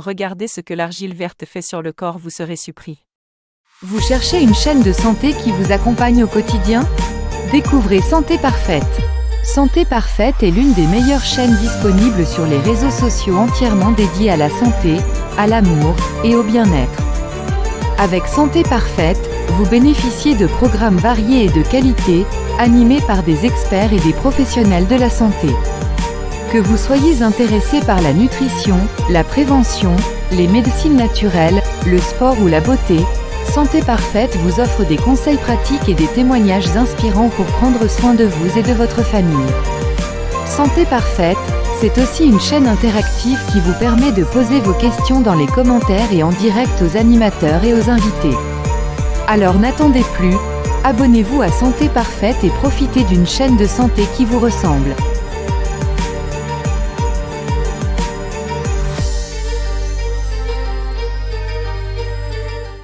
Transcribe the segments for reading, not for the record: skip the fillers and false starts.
Regardez ce que l'argile verte fait sur le corps, vous serez surpris. Vous cherchez une chaîne de santé qui vous accompagne au quotidien? Découvrez Santé Parfaite. Santé Parfaite est l'une des meilleures chaînes disponibles sur les réseaux sociaux entièrement dédiées à la santé, à l'amour et au bien-être. Avec Santé Parfaite, vous bénéficiez de programmes variés et de qualité, animés par des experts et des professionnels de la santé. Que vous soyez intéressé par la nutrition, la prévention, les médecines naturelles, le sport ou la beauté, Santé Parfaite vous offre des conseils pratiques et des témoignages inspirants pour prendre soin de vous et de votre famille. Santé Parfaite, c'est aussi une chaîne interactive qui vous permet de poser vos questions dans les commentaires et en direct aux animateurs et aux invités. Alors n'attendez plus, abonnez-vous à Santé Parfaite et profitez d'une chaîne de santé qui vous ressemble.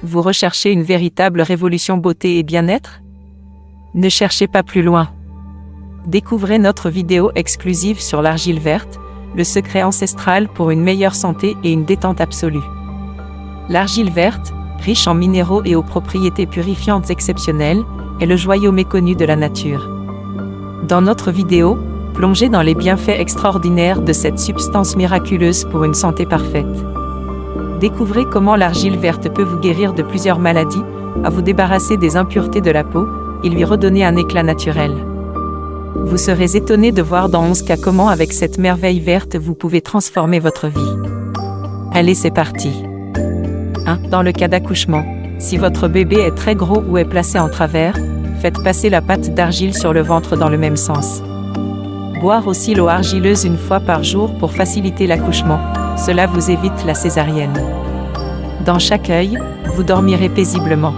Vous recherchez une véritable révolution beauté et bien-être? Ne cherchez pas plus loin. Découvrez notre vidéo exclusive sur l'argile verte, le secret ancestral pour une meilleure santé et une détente absolue. L'argile verte, riche en minéraux et aux propriétés purifiantes exceptionnelles, est le joyau méconnu de la nature. Dans notre vidéo, plongez dans les bienfaits extraordinaires de cette substance miraculeuse pour une santé parfaite. Découvrez comment l'argile verte peut vous guérir de plusieurs maladies, à vous débarrasser des impuretés de la peau, et lui redonner un éclat naturel. Vous serez étonné de voir dans 11 cas comment avec cette merveille verte vous pouvez transformer votre vie. Allez, c'est parti. 1. Dans le cas d'accouchement, si votre bébé est très gros ou est placé en travers, faites passer la pâte d'argile sur le ventre dans le même sens. Boire aussi l'eau argileuse une fois par jour pour faciliter l'accouchement. Cela vous évite la césarienne. Dans chaque œil, vous dormirez paisiblement.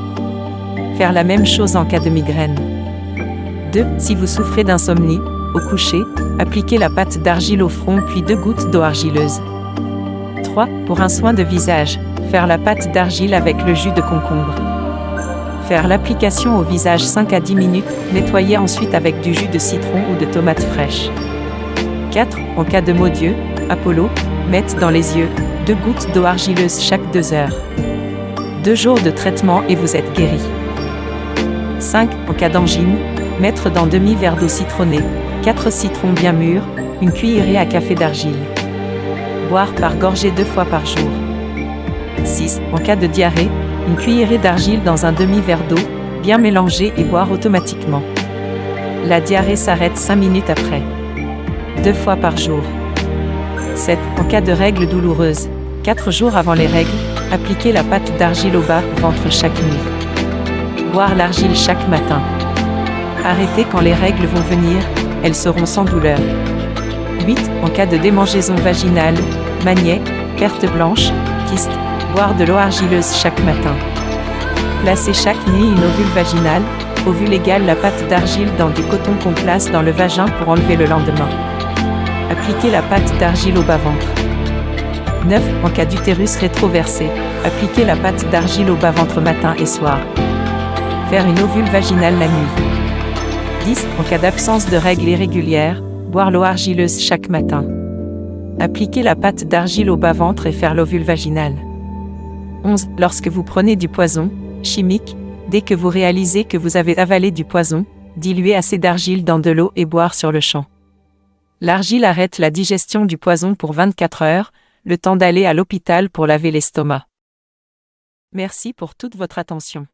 Faire la même chose en cas de migraine. 2. Si vous souffrez d'insomnie, au coucher, appliquez la pâte d'argile au front puis 2 gouttes d'eau argileuse. 3. Pour un soin de visage, faire la pâte d'argile avec le jus de concombre. Faire l'application au visage 5 à 10 minutes, nettoyer ensuite avec du jus de citron ou de tomate fraîche. 4. En cas de maux d'yeux, Apollo, mettez dans les yeux 2 gouttes d'eau argileuse chaque 2 heures. 2 jours de traitement et vous êtes guéri. 5. En cas d'angine, mettre dans demi-verre d'eau citronnée, 4 citrons bien mûrs, une cuillerée à café d'argile. Boire par gorgée 2 fois par jour. 6. En cas de diarrhée, une cuillerée d'argile dans un demi-verre d'eau, bien mélangé et boire automatiquement. La diarrhée s'arrête 5 minutes après. 2 fois par jour. 7. En cas de règles douloureuses, 4 jours avant les règles, appliquez la pâte d'argile au bas-ventre chaque nuit. Boire l'argile chaque matin. Arrêtez quand les règles vont venir, elles seront sans douleur. 8. En cas de démangeaison vaginale, magnet, perte blanche, kyste, boire de l'eau argileuse chaque matin. Placez chaque nuit une ovule vaginale, ovule égale la pâte d'argile dans du coton qu'on place dans le vagin pour enlever le lendemain. Appliquez la pâte d'argile au bas-ventre. 9. En cas d'utérus rétroversé, appliquez la pâte d'argile au bas-ventre matin et soir. Faire une ovule vaginale la nuit. 10. En cas d'absence de règles irrégulières, boire l'eau argileuse chaque matin. Appliquez la pâte d'argile au bas-ventre et faire l'ovule vaginal. 11. Lorsque vous prenez du poison chimique, dès que vous réalisez que vous avez avalé du poison, diluez assez d'argile dans de l'eau et boire sur le champ. L'argile arrête la digestion du poison pour 24 heures, le temps d'aller à l'hôpital pour laver l'estomac. Merci pour toute votre attention.